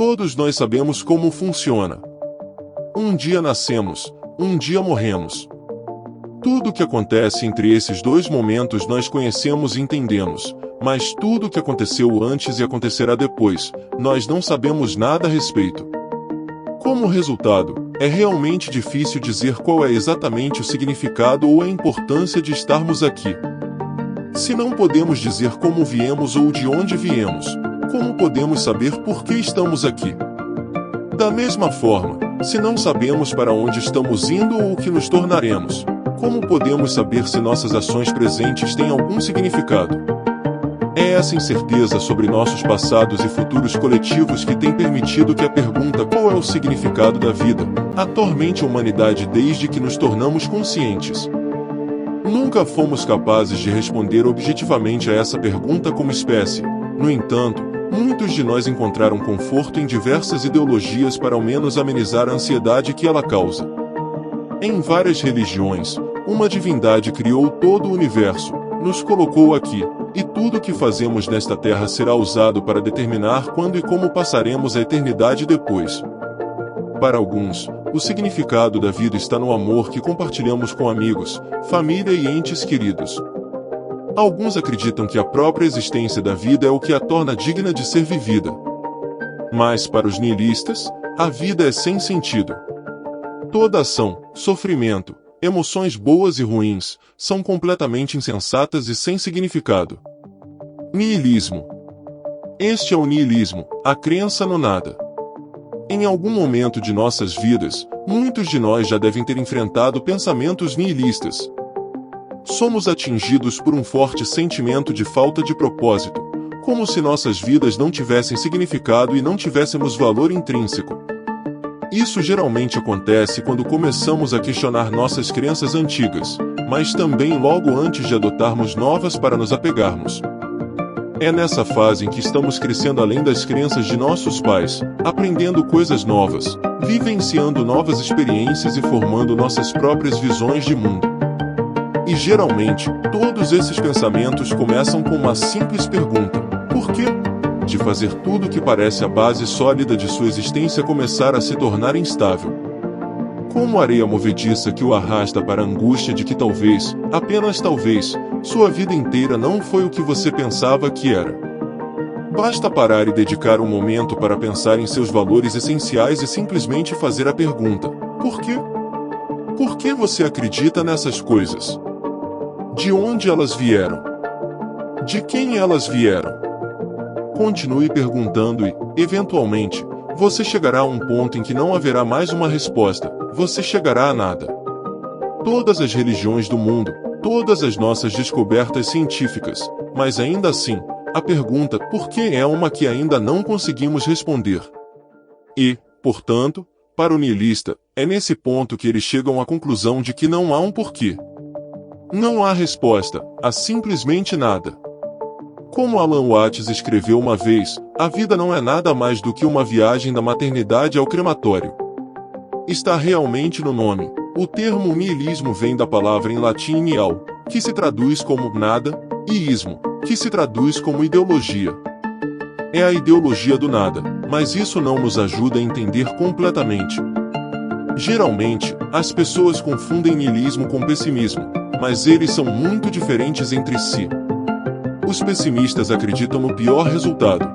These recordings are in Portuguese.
Todos nós sabemos como funciona. Um dia nascemos, um dia morremos. Tudo o que acontece entre esses dois momentos nós conhecemos e entendemos, mas tudo o que aconteceu antes e acontecerá depois, nós não sabemos nada a respeito. Como resultado, é realmente difícil dizer qual é exatamente o significado ou a importância de estarmos aqui. Se não podemos dizer como viemos ou de onde viemos, como podemos saber por que estamos aqui? Da mesma forma, se não sabemos para onde estamos indo ou o que nos tornaremos, como podemos saber se nossas ações presentes têm algum significado? É essa incerteza sobre nossos passados e futuros coletivos que tem permitido que a pergunta "qual é o significado da vida?" atormente a humanidade desde que nos tornamos conscientes. Nunca fomos capazes de responder objetivamente a essa pergunta como espécie. No entanto, muitos de nós encontraram conforto em diversas ideologias para ao menos amenizar a ansiedade que ela causa. Em várias religiões, uma divindade criou todo o universo, nos colocou aqui, e tudo o que fazemos nesta terra será usado para determinar quando e como passaremos a eternidade depois. Para alguns, o significado da vida está no amor que compartilhamos com amigos, família e entes queridos. Alguns acreditam que a própria existência da vida é o que a torna digna de ser vivida. Mas para os nihilistas, a vida é sem sentido. Toda ação, sofrimento, emoções boas e ruins, são completamente insensatas e sem significado. Nihilismo. Este é o nihilismo, a crença no nada. Em algum momento de nossas vidas, muitos de nós já devem ter enfrentado pensamentos nihilistas. Somos atingidos por um forte sentimento de falta de propósito, como se nossas vidas não tivessem significado e não tivéssemos valor intrínseco. Isso geralmente acontece quando começamos a questionar nossas crenças antigas, mas também logo antes de adotarmos novas para nos apegarmos. É nessa fase em que estamos crescendo além das crenças de nossos pais, aprendendo coisas novas, vivenciando novas experiências e formando nossas próprias visões de mundo. E geralmente, todos esses pensamentos começam com uma simples pergunta: por quê? De fazer tudo o que parece a base sólida de sua existência começar a se tornar instável. Como areia movediça que o arrasta para a angústia de que talvez, apenas talvez, sua vida inteira não foi o que você pensava que era. Basta parar e dedicar um momento para pensar em seus valores essenciais e simplesmente fazer a pergunta: por quê? Por que você acredita nessas coisas? De onde elas vieram? De quem elas vieram? Continue perguntando e, eventualmente, você chegará a um ponto em que não haverá mais uma resposta, você chegará a nada. Todas as religiões do mundo, todas as nossas descobertas científicas, mas ainda assim, a pergunta "por que?" é uma que ainda não conseguimos responder. E, portanto, para o nihilista, é nesse ponto que eles chegam à conclusão de que não há um porquê. Não há resposta, há simplesmente nada. Como Alan Watts escreveu uma vez, a vida não é nada mais do que uma viagem da maternidade ao crematório. Está realmente no nome. O termo nihilismo vem da palavra em latim nihil, que se traduz como nada, e ismo, que se traduz como ideologia. É a ideologia do nada, mas isso não nos ajuda a entender completamente. Geralmente, as pessoas confundem nihilismo com pessimismo, mas eles são muito diferentes entre si. Os pessimistas acreditam no pior resultado.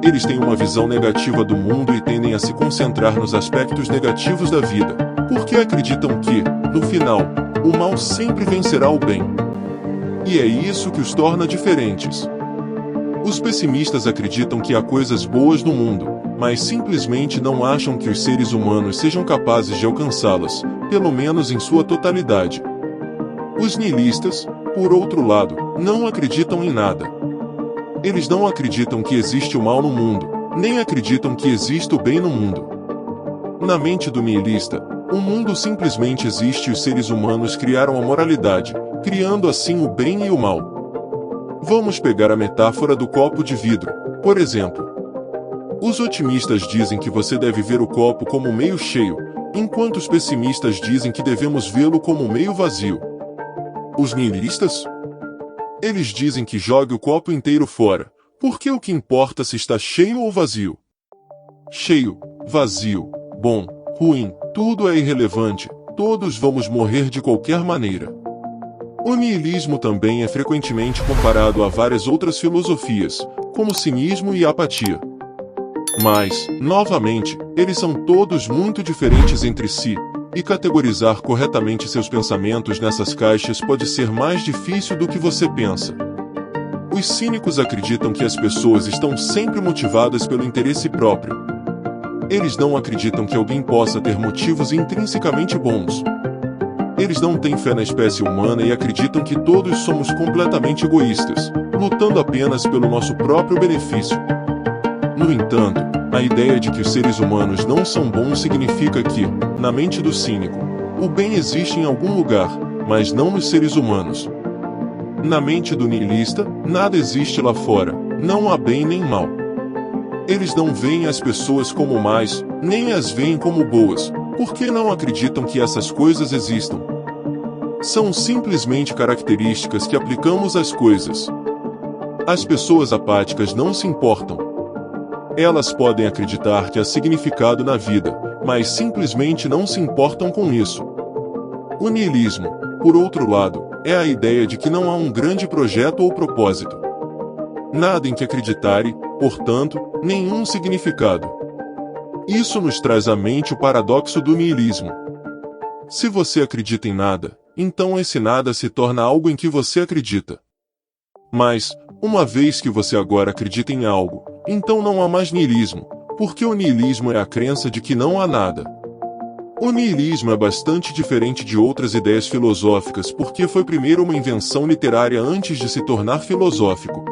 Eles têm uma visão negativa do mundo e tendem a se concentrar nos aspectos negativos da vida, porque acreditam que, no final, o mal sempre vencerá o bem. E é isso que os torna diferentes. Os pessimistas acreditam que há coisas boas no mundo, mas simplesmente não acham que os seres humanos sejam capazes de alcançá-las, pelo menos em sua totalidade. Os nihilistas, por outro lado, não acreditam em nada. Eles não acreditam que existe o mal no mundo, nem acreditam que existe o bem no mundo. Na mente do nihilista, o mundo simplesmente existe e os seres humanos criaram a moralidade, criando assim o bem e o mal. Vamos pegar a metáfora do copo de vidro, por exemplo. Os otimistas dizem que você deve ver o copo como meio cheio, enquanto os pessimistas dizem que devemos vê-lo como meio vazio. Os nihilistas? Eles dizem que jogue o copo inteiro fora, porque o que importa se está cheio ou vazio. cheio, vazio, bom, ruim, tudo é irrelevante, todos vamos morrer de qualquer maneira. O niilismo também é frequentemente comparado a várias outras filosofias, como cinismo e apatia. Mas, novamente, eles são todos muito diferentes entre si, e categorizar corretamente seus pensamentos nessas caixas pode ser mais difícil do que você pensa. Os cínicos acreditam que as pessoas estão sempre motivadas pelo interesse próprio. Eles não acreditam que alguém possa ter motivos intrinsecamente bons. Eles não têm fé na espécie humana e acreditam que todos somos completamente egoístas, lutando apenas pelo nosso próprio benefício. No entanto, a ideia de que os seres humanos não são bons significa que, na mente do cínico, o bem existe em algum lugar, mas não nos seres humanos. Na mente do niilista, nada existe lá fora, não há bem nem mal. Eles não veem as pessoas como más, nem as veem como boas, porque não acreditam que essas coisas existam. São simplesmente características que aplicamos às coisas. As pessoas apáticas não se importam. Elas podem acreditar que há significado na vida, mas simplesmente não se importam com isso. O niilismo, por outro lado, é a ideia de que não há um grande projeto ou propósito. Nada em que acreditar e, portanto, nenhum significado. Isso nos traz à mente o paradoxo do niilismo. Se você acredita em nada, então esse nada se torna algo em que você acredita. Mas, uma vez que você agora acredita em algo, então não há mais niilismo, porque o niilismo é a crença de que não há nada. O niilismo é bastante diferente de outras ideias filosóficas porque foi primeiro uma invenção literária antes de se tornar filosófico.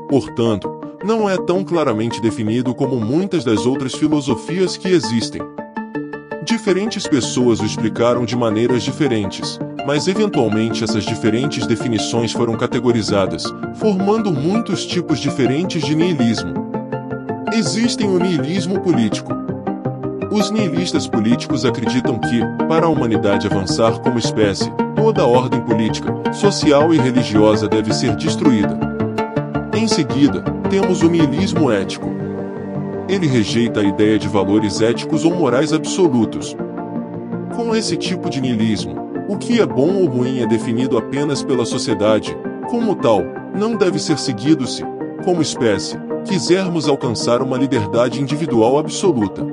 Portanto, não é tão claramente definido como muitas das outras filosofias que existem. Diferentes pessoas o explicaram de maneiras diferentes, mas eventualmente essas diferentes definições foram categorizadas, formando muitos tipos diferentes de niilismo. Existem o niilismo político. Os niilistas políticos acreditam que, para a humanidade avançar como espécie, toda a ordem política, social e religiosa deve ser destruída. Em seguida, temos o niilismo ético. Ele rejeita a ideia de valores éticos ou morais absolutos. Com esse tipo de niilismo, o que é bom ou ruim é definido apenas pela sociedade, como tal, não deve ser seguido se, como espécie, quisermos alcançar uma liberdade individual absoluta.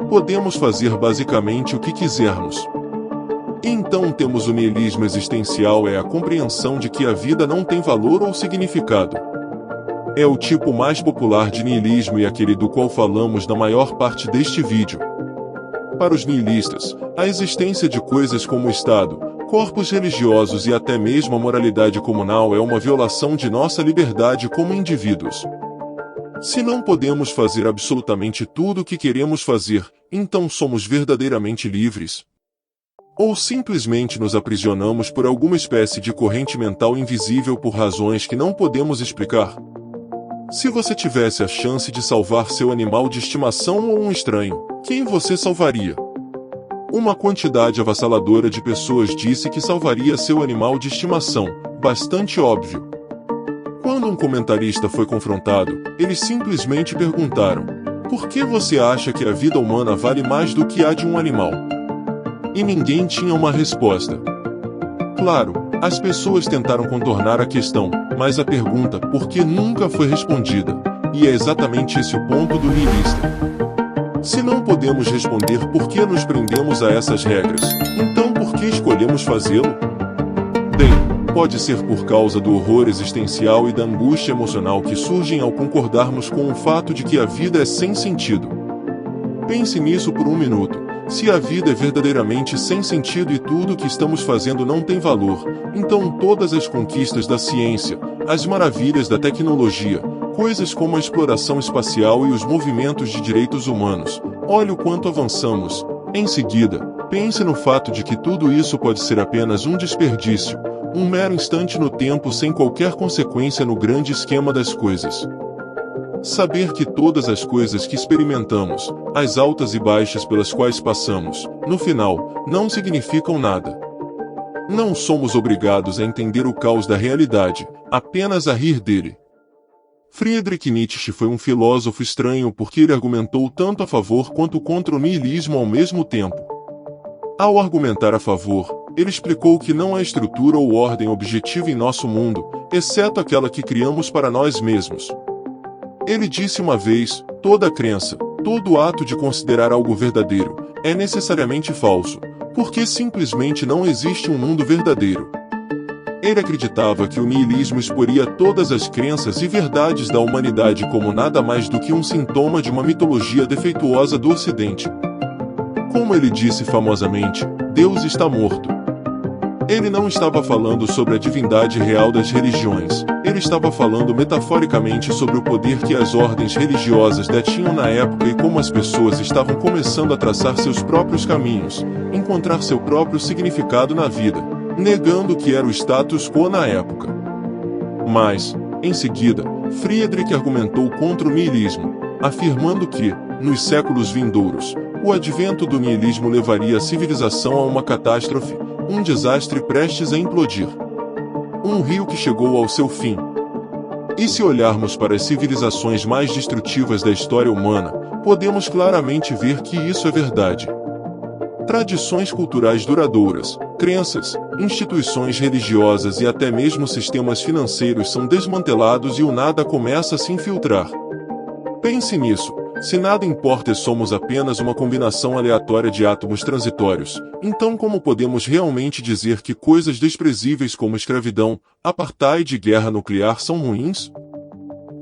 Podemos fazer basicamente o que quisermos. Então temos o niilismo existencial, é a compreensão de que a vida não tem valor ou significado. É o tipo mais popular de niilismo e aquele do qual falamos na maior parte deste vídeo. Para os niilistas, a existência de coisas como o Estado, corpos religiosos e até mesmo a moralidade comunal é uma violação de nossa liberdade como indivíduos. Se não podemos fazer absolutamente tudo o que queremos fazer, então somos verdadeiramente livres? Ou simplesmente nos aprisionamos por alguma espécie de corrente mental invisível por razões que não podemos explicar? Se você tivesse a chance de salvar seu animal de estimação ou um estranho, quem você salvaria? Uma quantidade avassaladora de pessoas disse que salvaria seu animal de estimação, bastante óbvio. Quando um comentarista foi confrontado, eles simplesmente perguntaram: por que você acha que a vida humana vale mais do que a de um animal? E ninguém tinha uma resposta. Claro, as pessoas tentaram contornar a questão, mas a pergunta por que nunca foi respondida, e é exatamente esse o ponto do niilista. Se não podemos responder por que nos prendemos a essas regras, então por que escolhemos fazê-lo? Bem, pode ser por causa do horror existencial e da angústia emocional que surgem ao concordarmos com o fato de que a vida é sem sentido. Pense nisso por um minuto. Se a vida é verdadeiramente sem sentido e tudo o que estamos fazendo não tem valor, então todas as conquistas da ciência, as maravilhas da tecnologia, coisas como a exploração espacial e os movimentos de direitos humanos, olhe o quanto avançamos. Em seguida, pense no fato de que tudo isso pode ser apenas um desperdício, um mero instante no tempo sem qualquer consequência no grande esquema das coisas. Saber que todas as coisas que experimentamos, as altas e baixas pelas quais passamos, no final, não significam nada. Não somos obrigados a entender o caos da realidade, apenas a rir dele. Friedrich Nietzsche foi um filósofo estranho porque ele argumentou tanto a favor quanto contra o niilismo ao mesmo tempo. Ao argumentar a favor, ele explicou que não há estrutura ou ordem objetiva em nosso mundo, exceto aquela que criamos para nós mesmos. Ele disse uma vez: toda crença, todo ato de considerar algo verdadeiro, é necessariamente falso, porque simplesmente não existe um mundo verdadeiro. Ele acreditava que o niilismo exporia todas as crenças e verdades da humanidade como nada mais do que um sintoma de uma mitologia defeituosa do Ocidente. Como ele disse famosamente, Deus está morto. Ele não estava falando sobre a divindade real das religiões, ele estava falando metaforicamente sobre o poder que as ordens religiosas detinham na época e como as pessoas estavam começando a traçar seus próprios caminhos, encontrar seu próprio significado na vida, negando o que era o status quo na época. Mas, em seguida, Friedrich argumentou contra o niilismo, afirmando que, nos séculos vindouros, o advento do niilismo levaria a civilização a uma catástrofe, um desastre prestes a implodir. Um rio que chegou ao seu fim. E se olharmos para as civilizações mais destrutivas da história humana, podemos claramente ver que isso é verdade. Tradições culturais duradouras, crenças, instituições religiosas e até mesmo sistemas financeiros são desmantelados e o nada começa a se infiltrar. Pense nisso. Se nada importa e somos apenas uma combinação aleatória de átomos transitórios, então como podemos realmente dizer que coisas desprezíveis como escravidão, apartheid e guerra nuclear são ruins?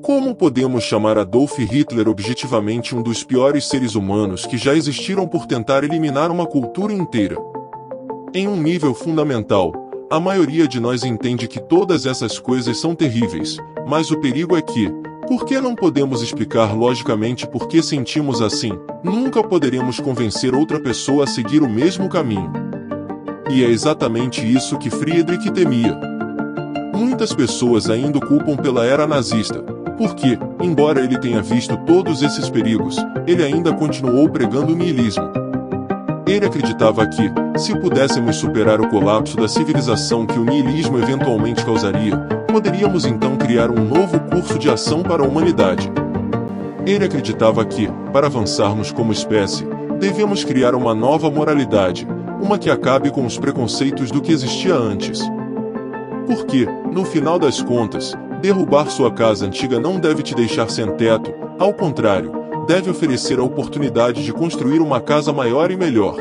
Como podemos chamar Adolf Hitler objetivamente um dos piores seres humanos que já existiram por tentar eliminar uma cultura inteira? Em um nível fundamental, a maioria de nós entende que todas essas coisas são terríveis, mas o perigo é que, por que não podemos explicar logicamente por que sentimos assim, nunca poderemos convencer outra pessoa a seguir o mesmo caminho. E é exatamente isso que Friedrich temia. Muitas pessoas ainda o culpam pela era nazista, porque, embora ele tenha visto todos esses perigos, ele ainda continuou pregando o niilismo. Ele acreditava que, se pudéssemos superar o colapso da civilização que o niilismo eventualmente causaria, poderíamos então criar um novo curso de ação para a humanidade. Ele acreditava que, para avançarmos como espécie, devemos criar uma nova moralidade, uma que acabe com os preconceitos do que existia antes. Porque, no final das contas, derrubar sua casa antiga não deve te deixar sem teto, ao contrário, deve oferecer a oportunidade de construir uma casa maior e melhor.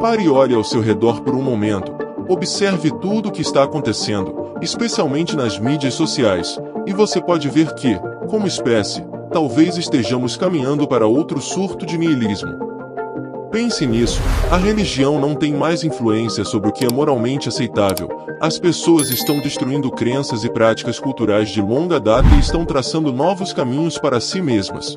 Pare e olhe ao seu redor por um momento, observe tudo o que está acontecendo, especialmente nas mídias sociais, e você pode ver que, como espécie, talvez estejamos caminhando para outro surto de niilismo. Pense nisso, a religião não tem mais influência sobre o que é moralmente aceitável, as pessoas estão destruindo crenças e práticas culturais de longa data e estão traçando novos caminhos para si mesmas.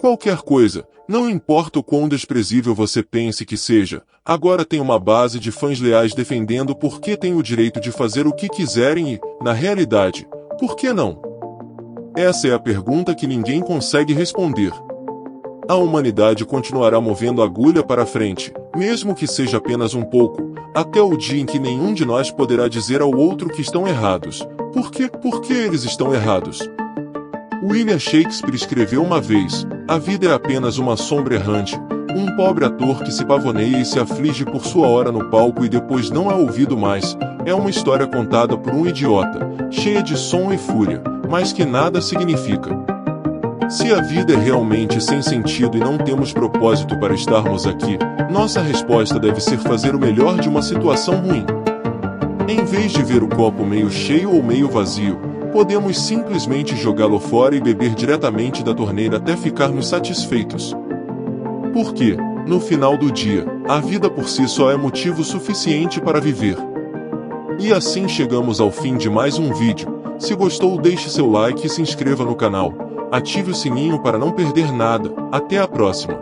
Qualquer coisa, não importa o quão desprezível você pense que seja, agora tem uma base de fãs leais defendendo por que têm o direito de fazer o que quiserem e, na realidade, por que não? Essa é a pergunta que ninguém consegue responder. A humanidade continuará movendo a agulha para frente, mesmo que seja apenas um pouco, até o dia em que nenhum de nós poderá dizer ao outro que estão errados. Por que eles estão errados? William Shakespeare escreveu uma vez: a vida é apenas uma sombra errante, um pobre ator que se pavoneia e se aflige por sua hora no palco e depois não é ouvido mais, é uma história contada por um idiota, cheia de som e fúria, mas que nada significa. Se a vida é realmente sem sentido e não temos propósito para estarmos aqui, nossa resposta deve ser fazer o melhor de uma situação ruim. Em vez de ver o copo meio cheio ou meio vazio, podemos simplesmente jogá-lo fora e beber diretamente da torneira até ficarmos satisfeitos. Porque, no final do dia, a vida por si só é motivo suficiente para viver. E assim chegamos ao fim de mais um vídeo. Se gostou, deixe seu like e se inscreva no canal. Ative o sininho para não perder nada. Até a próxima!